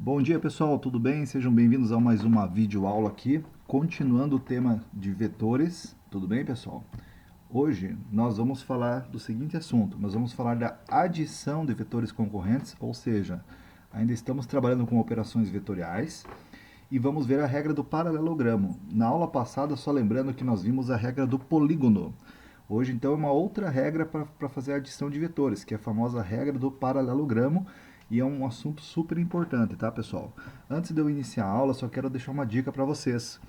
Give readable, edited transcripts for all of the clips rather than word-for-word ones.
Bom dia pessoal, tudo bem? Sejam bem-vindos a mais uma videoaula aqui, continuando o tema de vetores, tudo bem pessoal? Hoje nós vamos falar do seguinte assunto, nós vamos falar da adição de vetores concorrentes, ou seja, ainda estamos trabalhando com operações vetoriais e vamos ver a regra do paralelogramo. Na aula passada, só lembrando que nós vimos a regra do polígono. Hoje, então, é uma outra regra para fazer a adição de vetores, que é a famosa regra do paralelogramo, e é um assunto super importante, tá, pessoal? Antes de eu iniciar a aula, só quero deixar uma dica para vocês.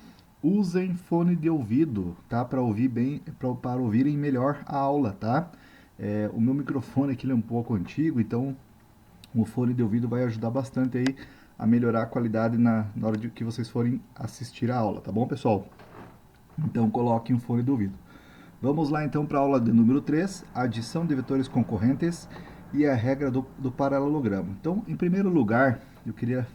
Usem fone de ouvido, tá? Para ouvir bem, para ouvirem melhor a aula, tá? O meu microfone aqui é um pouco antigo, então o fone de ouvido vai ajudar bastante aí a melhorar a qualidade na hora de que vocês forem assistir a aula, tá bom, pessoal? Então coloquem um fone de ouvido. Vamos lá então para a aula de número 3, adição de vetores concorrentes e a regra do paralelogramo. Então, em primeiro lugar, eu queria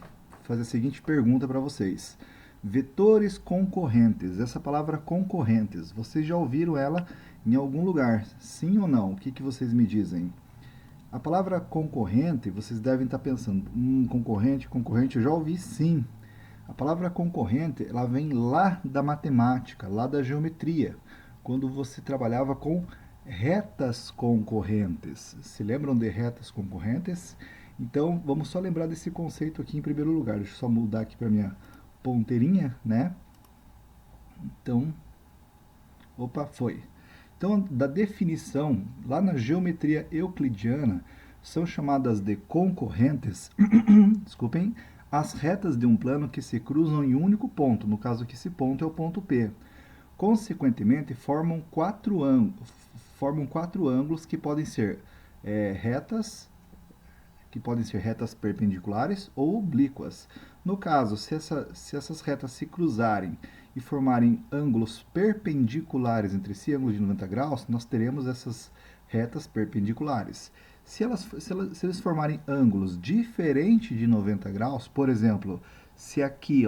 fazer a seguinte pergunta para vocês. Vetores concorrentes, essa palavra concorrentes, vocês já ouviram ela em algum lugar? Sim ou não? O que vocês me dizem? A palavra concorrente, vocês devem estar pensando, concorrente, eu já ouvi sim. A palavra concorrente, ela vem lá da matemática, lá da geometria, quando você trabalhava com retas concorrentes. Se lembram de retas concorrentes? Então, vamos só lembrar desse conceito aqui em primeiro lugar. Deixa eu só mudar aqui para minha ponteirinha, né? Então, opa, foi. Então, da definição, lá na geometria euclidiana, são chamadas de concorrentes, desculpem, as retas de um plano que se cruzam em um único ponto, no caso aqui esse ponto é o ponto P. Consequentemente, formam quatro ângulos que podem ser retas perpendiculares ou oblíquas. No caso, se essas retas se cruzarem e formarem ângulos perpendiculares entre si, ângulos de 90 graus, nós teremos essas retas perpendiculares. Se eles formarem ângulos diferentes de 90 graus, por exemplo, se aqui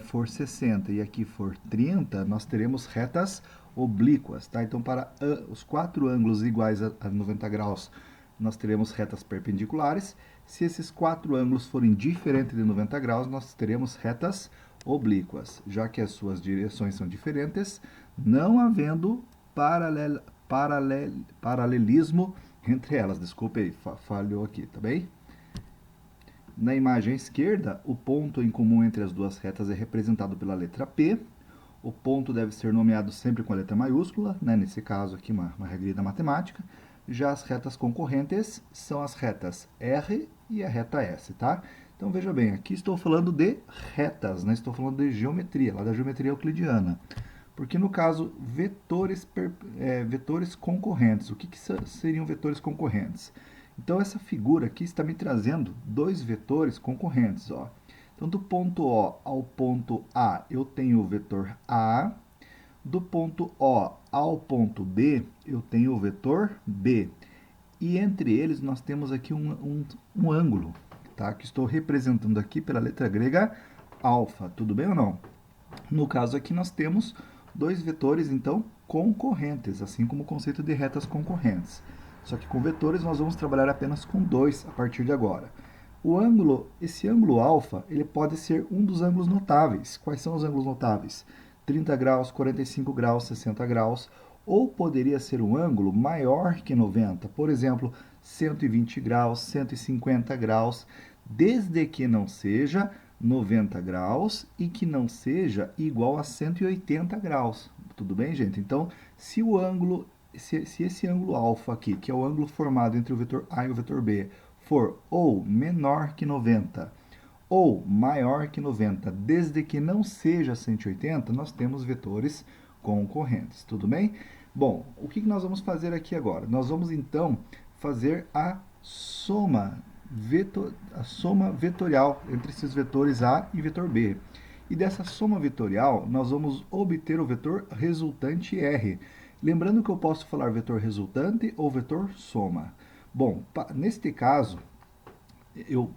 for 60 e aqui for 30, nós teremos retas oblíquas. Tá? Então, para os quatro ângulos iguais a 90 graus, nós teremos retas perpendiculares. Se esses quatro ângulos forem diferentes de 90 graus, nós teremos retas oblíquas, já que as suas direções são diferentes, não havendo paralelismo entre elas. Desculpe aí, falhou aqui, tá bem? Na imagem à esquerda, o ponto em comum entre as duas retas é representado pela letra P. O ponto deve ser nomeado sempre com a letra maiúscula, né? Nesse caso aqui uma regra da matemática. Já as retas concorrentes são as retas R e a reta S, tá? Então veja bem, aqui estou falando de retas, né? Estou falando de geometria, lá da geometria euclidiana. Porque no caso, vetores concorrentes. O que seriam vetores concorrentes? Então essa figura aqui está me trazendo dois vetores concorrentes. Ó. Então do ponto O ao ponto A eu tenho o vetor A, do ponto O ao ponto B eu tenho o vetor B. E entre eles nós temos aqui um ângulo, tá? Que estou representando aqui pela letra grega alfa. Tudo bem ou não? No caso aqui nós temos dois vetores, então, concorrentes, assim como o conceito de retas concorrentes. Só que com vetores nós vamos trabalhar apenas com dois a partir de agora. Esse ângulo alfa, ele pode ser um dos ângulos notáveis. Quais são os ângulos notáveis? 30 graus, 45 graus, 60 graus, ou poderia ser um ângulo maior que 90, por exemplo, 120 graus, 150 graus, desde que não seja 90 graus e que não seja igual a 180 graus. Tudo bem, gente? Então, se esse ângulo alfa aqui, que é o ângulo formado entre o vetor A e o vetor B, for ou menor que 90 ou maior que 90, desde que não seja 180, nós temos vetores concorrentes. Tudo bem? Bom, o que nós vamos fazer aqui agora? Nós vamos então fazer a soma vetorial entre esses vetores A e vetor B. E dessa soma vetorial, nós vamos obter o vetor resultante R. Lembrando que eu posso falar vetor resultante ou vetor soma. Bom, neste caso, eu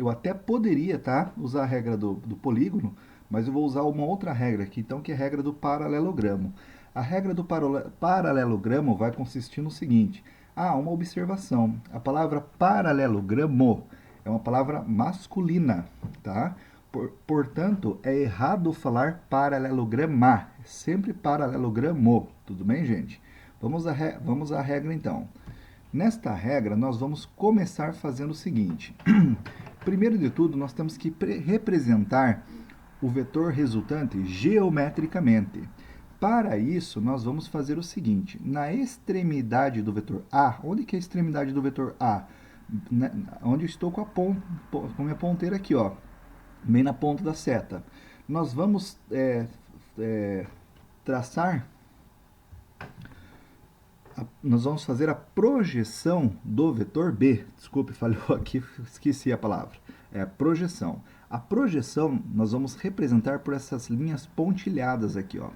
até poderia usar a regra do polígono, mas eu vou usar uma outra regra aqui, então, que é a regra do paralelogramo. A regra do paralelogramo vai consistir no seguinte. Uma observação. A palavra paralelogramo, é uma palavra masculina, tá? Portanto, é errado falar paralelograma, sempre paralelogramo, tudo bem, gente? Vamos à regra, então. Nesta regra, nós vamos começar fazendo o seguinte. Primeiro de tudo, nós temos que representar o vetor resultante geometricamente. Para isso, nós vamos fazer o seguinte. Na extremidade do vetor A, onde que é a extremidade do vetor A? Onde eu estou com a minha ponteira aqui, ó, bem na ponta da seta. Nós vamos traçar, nós vamos fazer a projeção do vetor B. Desculpe, falhou aqui, esqueci a palavra. É a projeção. A projeção nós vamos representar por essas linhas pontilhadas aqui, ó.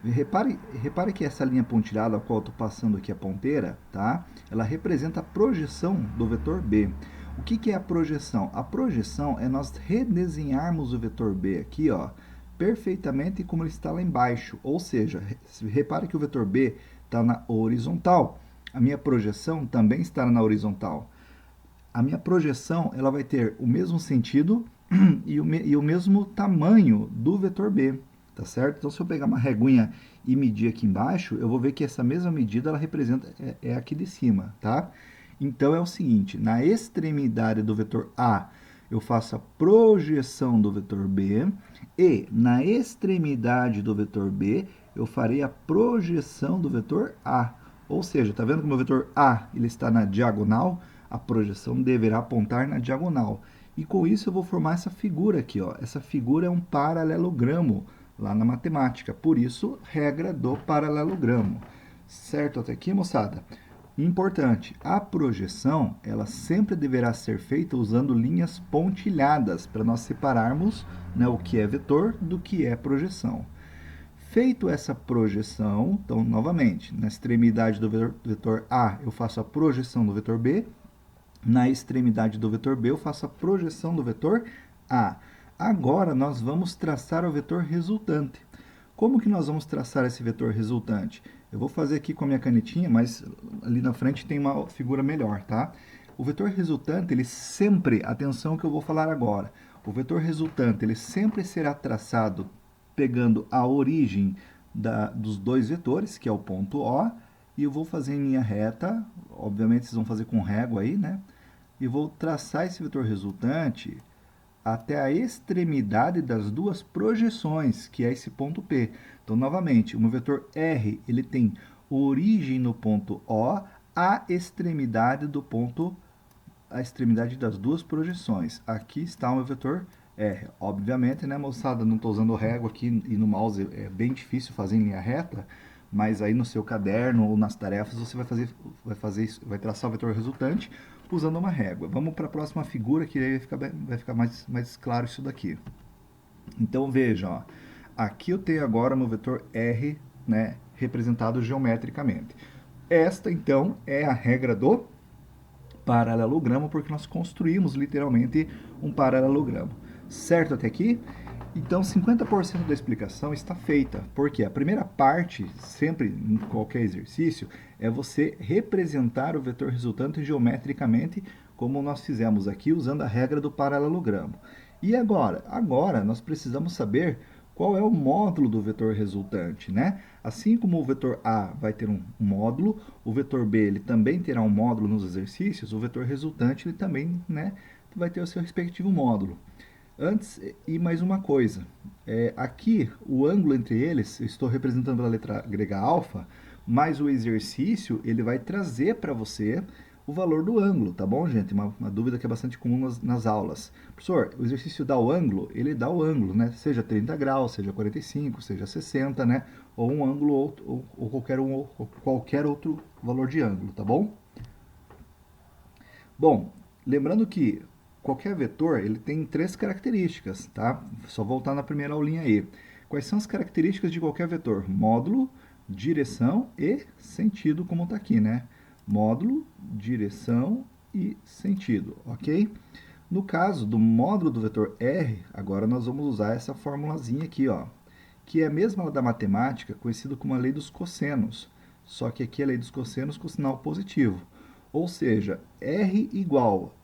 Repare que essa linha pontilhada, a qual eu estou passando aqui a ponteira, tá? Ela representa a projeção do vetor B. O que é a projeção? A projeção é nós redesenharmos o vetor B aqui, ó, perfeitamente como ele está lá embaixo. Ou seja, repare que o vetor B está na horizontal. A minha projeção também está na horizontal. A minha projeção ela vai ter o mesmo sentido e o mesmo tamanho do vetor B. Tá certo? Então, se eu pegar uma reguinha e medir aqui embaixo, eu vou ver que essa mesma medida ela representa é aqui de cima, tá? Então, é o seguinte, na extremidade do vetor A, eu faço a projeção do vetor B, e na extremidade do vetor B, eu farei a projeção do vetor A. Ou seja, tá vendo como o vetor A ele está na diagonal? A projeção deverá apontar na diagonal. E com isso eu vou formar essa figura aqui, ó. Essa figura é um paralelogramo lá na matemática, por isso, regra do paralelogramo. Certo até aqui, moçada? Importante, a projeção, ela sempre deverá ser feita usando linhas pontilhadas, para nós separarmos, né, o que é vetor do que é projeção. Feito essa projeção, então, novamente, na extremidade do vetor A, eu faço a projeção do vetor B, na extremidade do vetor B, eu faço a projeção do vetor A. Agora, nós vamos traçar o vetor resultante. Como que nós vamos traçar esse vetor resultante? Eu vou fazer aqui com a minha canetinha, mas ali na frente tem uma figura melhor, tá? O vetor resultante, ele sempre, atenção que eu vou falar agora, o vetor resultante, ele sempre será traçado pegando a origem dos dois vetores, que é o ponto O, e eu vou fazer em linha reta, obviamente vocês vão fazer com régua aí, né? E vou traçar esse vetor resultante até a extremidade das duas projeções, que é esse ponto P. Então, novamente, o meu vetor R, ele tem origem no ponto O, a extremidade do ponto, a extremidade das duas projeções. Aqui está o meu vetor R. Obviamente, né, moçada, não estou usando régua aqui e no mouse é bem difícil fazer em linha reta, mas aí no seu caderno ou nas tarefas você vai traçar o vetor resultante usando uma régua. Vamos para a próxima figura, que aí vai ficar mais claro isso daqui. Então, veja, ó, aqui eu tenho agora meu vetor R, né, representado geometricamente. Esta, então, é a regra do paralelogramo, porque nós construímos literalmente um paralelogramo. Certo até aqui? Então, 50% da explicação está feita, porque a primeira parte, sempre em qualquer exercício, é você representar o vetor resultante geometricamente, como nós fizemos aqui, usando a regra do paralelogramo. E agora? Agora, nós precisamos saber qual é o módulo do vetor resultante, né? Assim como o vetor A vai ter um módulo, o vetor B ele também terá um módulo nos exercícios, o vetor resultante ele também, né, vai ter o seu respectivo módulo. Antes, e mais uma coisa, aqui o ângulo entre eles, eu estou representando pela letra grega alfa, mas o exercício ele vai trazer para você o valor do ângulo, tá bom, gente? Uma dúvida que é bastante comum nas aulas. Professor, o exercício dá o ângulo? Ele dá o ângulo, né? Seja 30 graus, seja 45, seja 60, né? Ou um ângulo ou qualquer outro valor de ângulo, tá bom? Bom, lembrando que qualquer vetor ele tem três características, tá? Só voltar na primeira aulinha aí. Quais são as características de qualquer vetor? Módulo, direção e sentido, como está aqui, né? Módulo, direção e sentido, ok? No caso do módulo do vetor R, agora nós vamos usar essa formulazinha aqui, ó, que é a mesma da matemática, conhecida como a lei dos cossenos, só que aqui é a lei dos cossenos com sinal positivo. Ou seja, R igual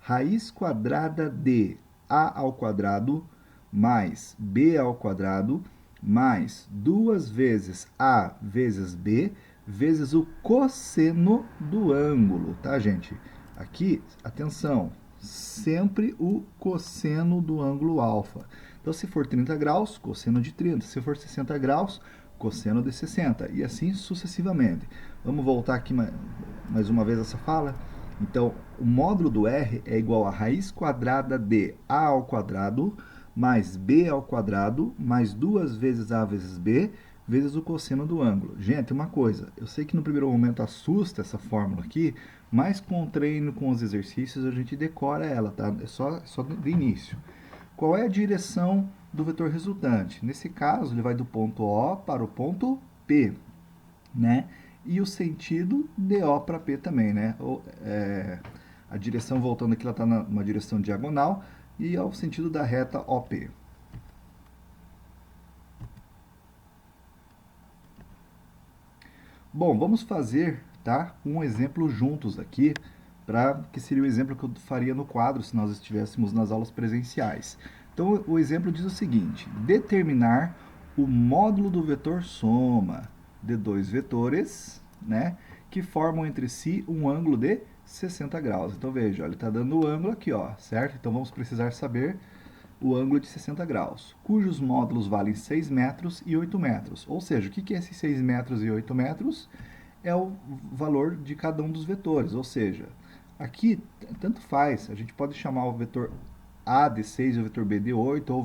raiz quadrada de a ao quadrado mais b ao quadrado mais 2 vezes a vezes b vezes o cosseno do ângulo, tá, gente? Aqui, atenção, sempre o cosseno do ângulo alfa. Então, se for 30 graus, cosseno de 30. Se for 60 graus, cosseno de 60. E assim sucessivamente. Vamos voltar aqui mais uma vez essa fala? Então, o módulo do R é igual a raiz quadrada de a ao quadrado mais b ao quadrado mais 2 vezes a vezes b vezes o cosseno do ângulo. Gente, uma coisa, eu sei que no primeiro momento assusta essa fórmula aqui, mas com o treino, com os exercícios, a gente decora ela, tá? É só de início. Qual é a direção do vetor resultante? Nesse caso, ele vai do ponto O para o ponto P, né? E o sentido de O para P também, né? A direção, voltando aqui, ela está numa direção diagonal e ao sentido da reta OP. Bom, vamos fazer, tá, um exemplo juntos aqui, que seria o exemplo que eu faria no quadro se nós estivéssemos nas aulas presenciais. Então, o exemplo diz o seguinte: determinar o módulo do vetor soma de dois vetores, né, que formam entre si um ângulo de 60 graus. Então, veja, ele está dando o ângulo aqui, ó, certo? Então, vamos precisar saber o ângulo de 60 graus, cujos módulos valem 6 metros e 8 metros. Ou seja, o que é esses 6 metros e 8 metros? É o valor de cada um dos vetores. Ou seja, aqui, tanto faz, a gente pode chamar o vetor A de 6 e o vetor B de 8, ou o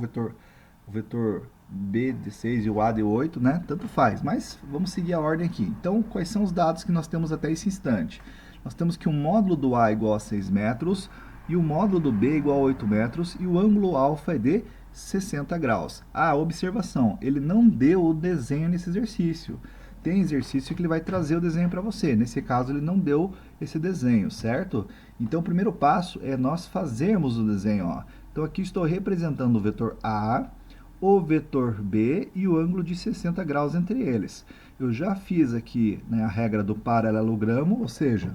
vetor B de 6 e o A de 8, né? Tanto faz, mas vamos seguir a ordem aqui. Então, quais são os dados que nós temos até esse instante? Nós temos que o módulo do A é igual a 6 metros, e o módulo do B é igual a 8 metros, e o ângulo alfa é de 60 graus. Ah, observação, ele não deu o desenho nesse exercício. Tem exercício que ele vai trazer o desenho para você. Nesse caso, ele não deu esse desenho, certo? Então, o primeiro passo é nós fazermos o desenho, ó. Então, aqui estou representando o vetor A, o vetor B e o ângulo de 60 graus entre eles. Eu já fiz aqui, né, a regra do paralelogramo, ou seja,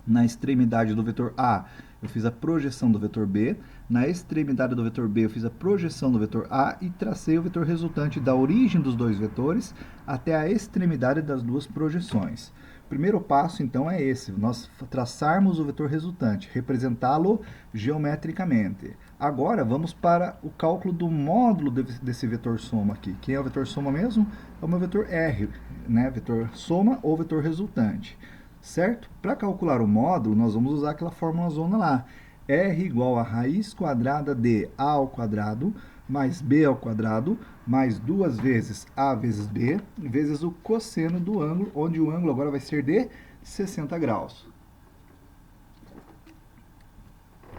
na extremidade do vetor A, eu fiz a projeção do vetor B. Na extremidade do vetor B, eu fiz a projeção do vetor A e tracei o vetor resultante da origem dos dois vetores até a extremidade das duas projeções. O primeiro passo, então, é esse, nós traçarmos o vetor resultante, representá-lo geometricamente. Agora, vamos para o cálculo do módulo desse vetor soma aqui. Quem é o vetor soma mesmo? É o meu vetor R, né? Vetor soma ou vetor resultante. Certo? Para calcular o módulo, nós vamos usar aquela fórmula zona lá. R igual a raiz quadrada de A ao quadrado mais B ao quadrado mais 2 vezes A vezes B vezes o cosseno do ângulo, onde o ângulo agora vai ser de 60 graus.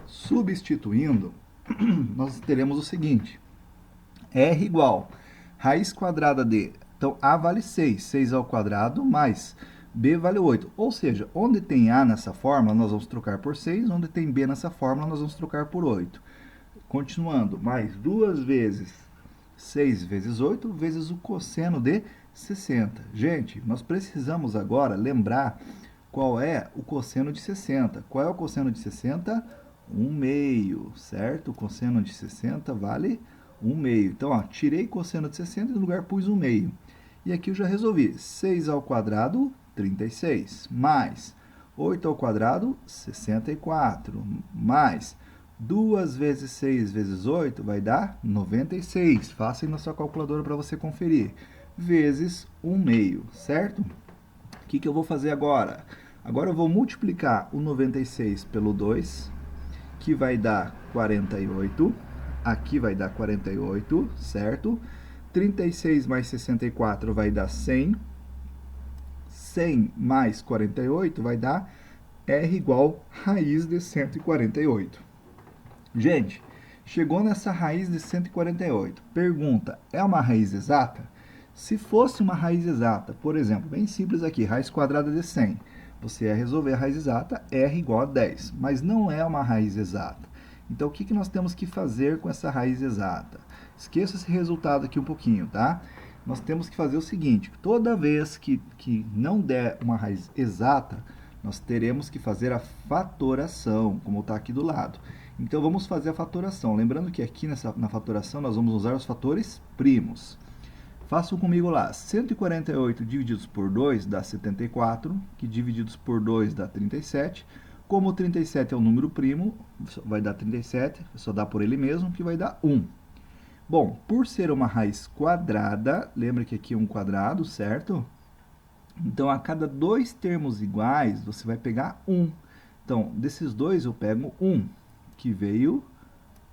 Substituindo, nós teremos o seguinte: R igual raiz quadrada de, então A vale 6, 6 ao quadrado mais B vale 8. Ou seja, onde tem A nessa fórmula, nós vamos trocar por 6. Onde tem B nessa fórmula, nós vamos trocar por 8. Continuando, mais 2 vezes 6 vezes 8, vezes o cosseno de 60. Gente, nós precisamos agora lembrar qual é o cosseno de 60. Qual é o cosseno de 60? 1/2, certo? O cosseno de 60 vale 1/2. Então, ó, tirei cosseno de 60 e no lugar pus 1/2. E aqui eu já resolvi. 6 ao quadrado, 36, mais 8 ao quadrado, 64, mais 2 vezes 6 vezes 8 vai dar 96. Faça aí na sua calculadora para você conferir. Vezes 1/2, certo? O que eu vou fazer agora? Agora eu vou multiplicar o 96 pelo 2, que vai dar 48. Aqui vai dar 48, certo? 36 mais 64 vai dar 100. 100 mais 48 vai dar R igual raiz de 148. Gente, chegou nessa raiz de 148. Pergunta, é uma raiz exata? Se fosse uma raiz exata, por exemplo, bem simples aqui, raiz quadrada de 100, você ia resolver a raiz exata, R igual a 10, mas não é uma raiz exata. Então, o que nós temos que fazer com essa raiz exata? Esqueça esse resultado aqui um pouquinho, tá? Nós temos que fazer o seguinte: toda vez que não der uma raiz exata, Nós teremos que fazer a fatoração, como está aqui do lado. Então, vamos fazer a fatoração. Lembrando que aqui na fatoração nós vamos usar os fatores primos. Façam comigo lá. 148 divididos por 2 dá 74, que divididos por 2 dá 37. Como o 37 é um número primo, vai dar 37, só dá por ele mesmo, que vai dar 1. Bom, por ser uma raiz quadrada, lembra que aqui é um quadrado, certo? Então, a cada dois termos iguais, você vai pegar 1. Então, desses dois eu pego 1, que veio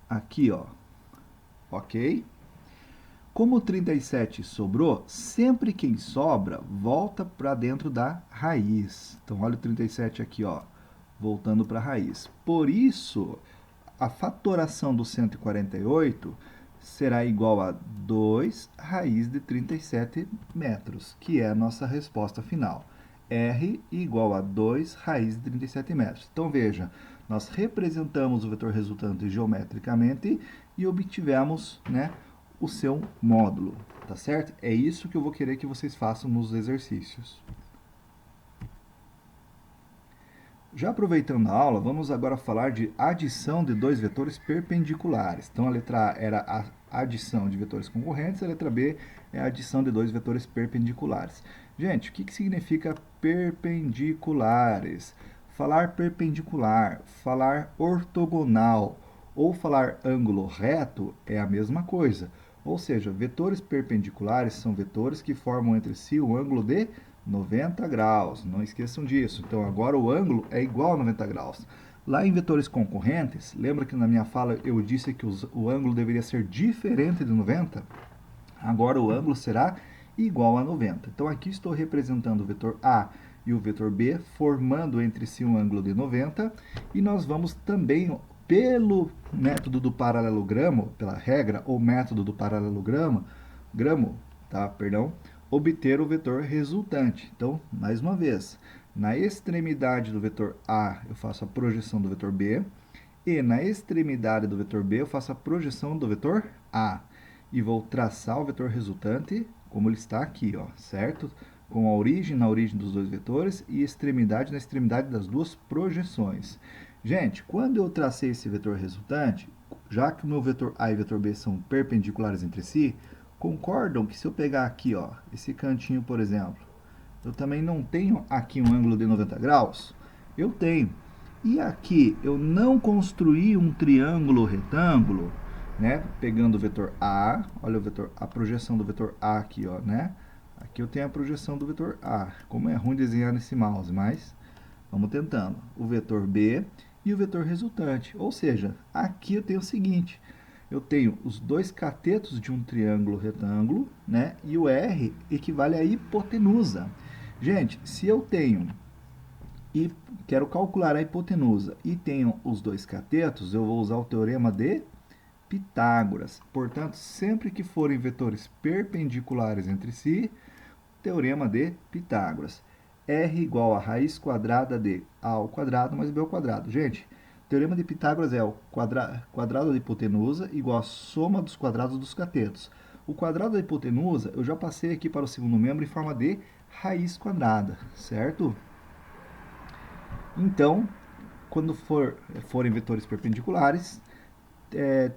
aqui, ó. Ok? Como o 37 sobrou, sempre quem sobra volta para dentro da raiz. Então, olha o 37 aqui, ó, voltando para a raiz. Por isso, a fatoração do 148 será igual a 2 raiz de 37 metros, que é a nossa resposta final. R igual a 2 raiz de 37 metros. Então, veja, nós representamos o vetor resultante geometricamente e obtivemos, né, o seu módulo, tá certo? É isso que eu vou querer que vocês façam nos exercícios. Já aproveitando a aula, vamos agora falar de adição de dois vetores perpendiculares. Então, a letra A era a adição de vetores concorrentes, a letra B é a adição de dois vetores perpendiculares. Gente, o que significa perpendiculares? Falar perpendicular, falar ortogonal ou falar ângulo reto é a mesma coisa. Ou seja, vetores perpendiculares são vetores que formam entre si um ângulo de 90 graus. Não esqueçam disso. Então, agora o ângulo é igual a 90 graus. Lá em vetores concorrentes, lembra que na minha fala eu disse que o ângulo deveria ser diferente de 90? Agora o ângulo será igual a 90. Então, aqui estou representando o vetor A e o vetor B, formando entre si um ângulo de 90. E nós vamos também, pelo método do paralelogramo, pela regra ou método do paralelogramo, obter o vetor resultante. Então, mais uma vez, na extremidade do vetor A eu faço a projeção do vetor B, e na extremidade do vetor B eu faço a projeção do vetor A. E vou traçar o vetor resultante, como ele está aqui, ó, certo? Com a origem na origem dos dois vetores e extremidade na extremidade das duas projeções. Gente, quando eu tracei esse vetor resultante, já que o meu vetor A e o vetor B são perpendiculares entre si, concordam que se eu pegar aqui, ó, esse cantinho, por exemplo, eu também não tenho aqui um ângulo de 90 graus? Eu tenho. E aqui eu não construí um triângulo retângulo, né? Pegando o vetor A, olha o vetor, a projeção do vetor A aqui, ó, né? Aqui eu tenho a projeção do vetor A. Como é ruim desenhar nesse mouse, mas vamos tentando. O vetor B e o vetor resultante. Ou seja, aqui eu tenho o seguinte, eu tenho os dois catetos de um triângulo retângulo, né? E o R equivale à hipotenusa. Gente, se eu tenho e quero calcular a hipotenusa e tenho os dois catetos, eu vou usar o teorema de Pitágoras. Portanto, sempre que forem vetores perpendiculares entre si, teorema de Pitágoras. R igual a raiz quadrada de A ao quadrado mais B ao quadrado. Gente, o teorema de Pitágoras é o quadrado da hipotenusa igual a soma dos quadrados dos catetos. O quadrado da hipotenusa eu já passei aqui para o segundo membro em forma de raiz quadrada, certo? Então, quando forem vetores perpendiculares,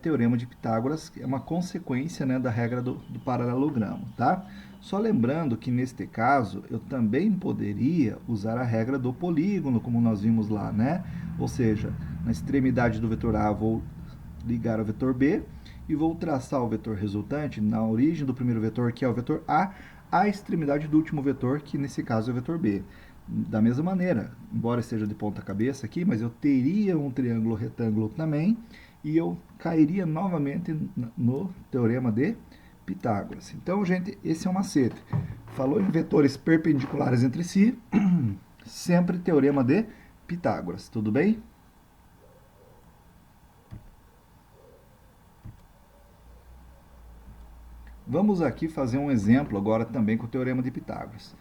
teorema de Pitágoras é uma consequência, né, da regra do paralelogramo, tá? Só lembrando que neste caso eu também poderia usar a regra do polígono, como nós vimos lá, né? Ou seja, na extremidade do vetor A vou ligar ao vetor B e vou traçar o vetor resultante na origem do primeiro vetor, que é o vetor A, à extremidade do último vetor, que nesse caso é o vetor B. Da mesma maneira, embora seja de ponta cabeça aqui, mas eu teria um triângulo retângulo também, e eu cairia novamente no teorema de Pitágoras. Então, gente, esse é um macete. Falou em vetores perpendiculares entre si, sempre teorema de Pitágoras. Tudo bem? Vamos aqui fazer um exemplo agora também com o teorema de Pitágoras.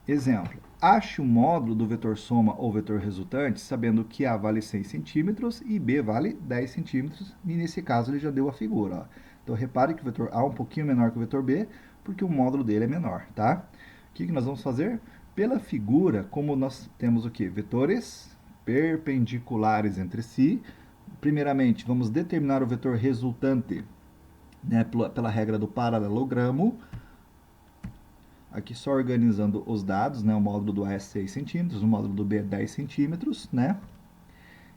Exemplo, ache o módulo do vetor soma ou vetor resultante, sabendo que A vale 100 centímetros e B vale 10 centímetros, e nesse caso ele já deu a figura. Ó. Então, repare que o vetor A é um pouquinho menor que o vetor B, porque o módulo dele é menor, tá? O que nós vamos fazer? Pela figura, como nós temos o quê? Vetores perpendiculares entre si. Primeiramente, vamos determinar o vetor resultante, né, pela regra do paralelogramo. Aqui só organizando os dados, né, o módulo do A é 6 centímetros, o módulo do B é 10 centímetros, né?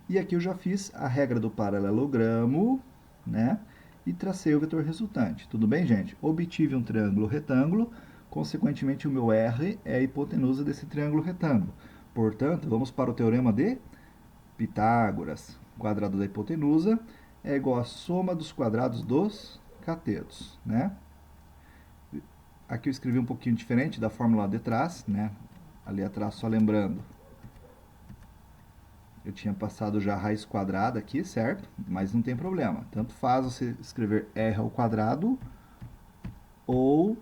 E aqui eu já fiz a regra do paralelogramo, né? E tracei o vetor resultante. Tudo bem, gente? Obtive um triângulo retângulo, consequentemente o meu R é a hipotenusa desse triângulo retângulo. Portanto, vamos para o teorema de Pitágoras. O quadrado da hipotenusa é igual à soma dos quadrados dos catetos, né? Aqui eu escrevi um pouquinho diferente da fórmula de trás, né? Ali atrás, só lembrando, eu tinha passado já a raiz quadrada aqui, certo? Mas não tem problema. Tanto faz você escrever R ao quadrado ou,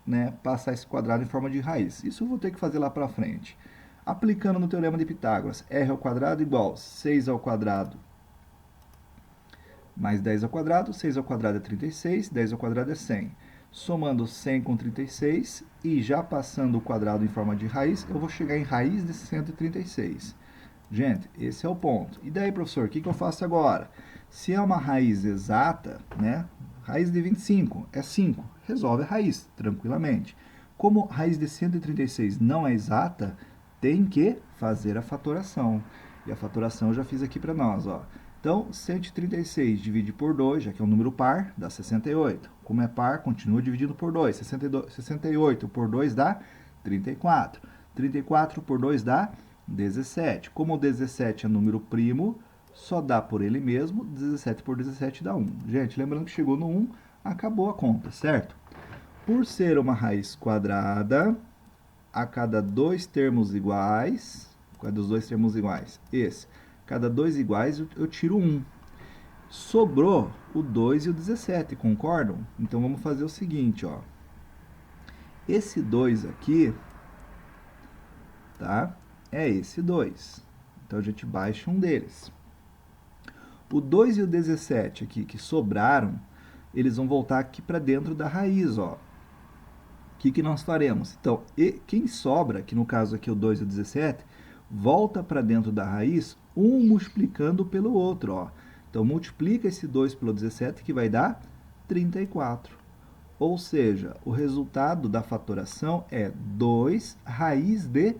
né, passar esse quadrado em forma de raiz. Isso eu vou ter que fazer lá para frente. Aplicando no teorema de Pitágoras, R ao quadrado igual 6 ao quadrado mais 10 ao quadrado. 6 ao quadrado é 36, 10 ao quadrado é 100. Somando 100 com 36 e já passando o quadrado em forma de raiz, eu vou chegar em raiz de 136. Gente, esse é o ponto. E daí, professor, o que eu faço agora? Se é uma raiz exata, né? Raiz de 25 é 5. Resolve a raiz, tranquilamente. Como raiz de 136 não é exata, tem que fazer a fatoração. E a fatoração eu já fiz aqui para nós, ó. Então, 136 divide por 2, já que é um número par, dá 68. Como é par, continua dividindo por 2. 68 por 2 dá 34. 34 por 2 dá 17. Como o 17 é número primo, só dá por ele mesmo. 17 por 17 dá 1. Gente, lembrando que chegou no 1, acabou a conta, certo? Por ser uma raiz quadrada, a cada dois termos iguais, qual é dos dois termos iguais? Esse. Cada dois iguais eu tiro 1. Sobrou o 2 e o 17, concordam? Então vamos fazer o seguinte, ó. Esse 2 aqui, tá? É esse 2. Então a gente baixa um deles. O 2 e o 17 aqui que sobraram, eles vão voltar aqui para dentro da raiz, ó. O que nós faremos? Então, quem sobra, que no caso aqui é o 2 e o 17, volta para dentro da raiz, um multiplicando pelo outro, ó. Então, multiplica esse 2 pelo 17, que vai dar 34. Ou seja, o resultado da fatoração é 2 raiz de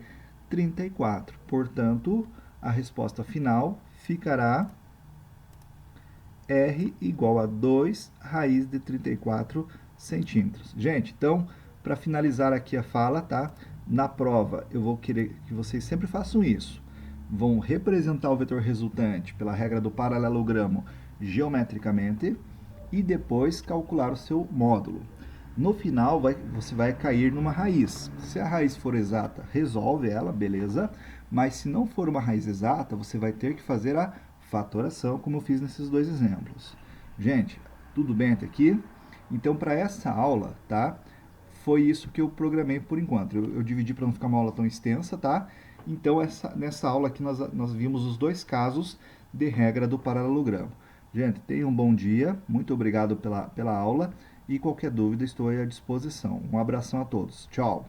34. Portanto, a resposta final ficará R igual a 2 raiz de 34 centímetros. Gente, então, para finalizar aqui a fala, tá? Na prova, eu vou querer que vocês sempre façam isso. Vão representar o vetor resultante pela regra do paralelogramo geometricamente e depois calcular o seu módulo. No final, você vai cair numa raiz. Se a raiz for exata, resolve ela, beleza? Mas se não for uma raiz exata, você vai ter que fazer a fatoração, como eu fiz nesses dois exemplos. Gente, tudo bem até aqui? Então, para essa aula, tá? Foi isso que eu programei por enquanto. Eu dividi para não ficar uma aula tão extensa, tá? Então, nessa aula aqui, nós vimos os dois casos de regra do paralelogramo. Gente, tenham um bom dia. Muito obrigado pela aula. E qualquer dúvida, estou à disposição. Um abração a todos. Tchau!